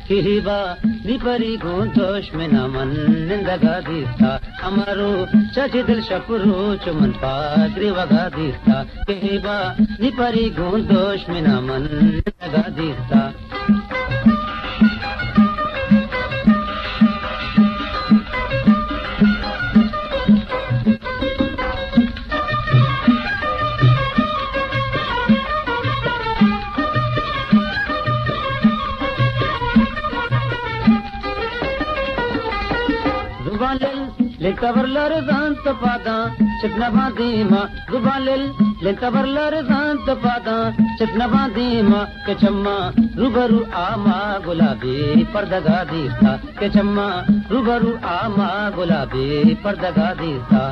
किहिबा निपरी गुंतोष में नमन निंदगा दिस्ता अमरो चची दिल शपुरो चुमन पाद्री वगा दिस्ता किहिबा निपरी गुंतोष में नमन निंदगा दिस्ता Lekabarlar zant pada chitna badima zubalil lekabarlar zant pada chitna badima ke chamma rubaru ama gulabi pardaga dista ke chamma rubaru ama gulabi pardaga dista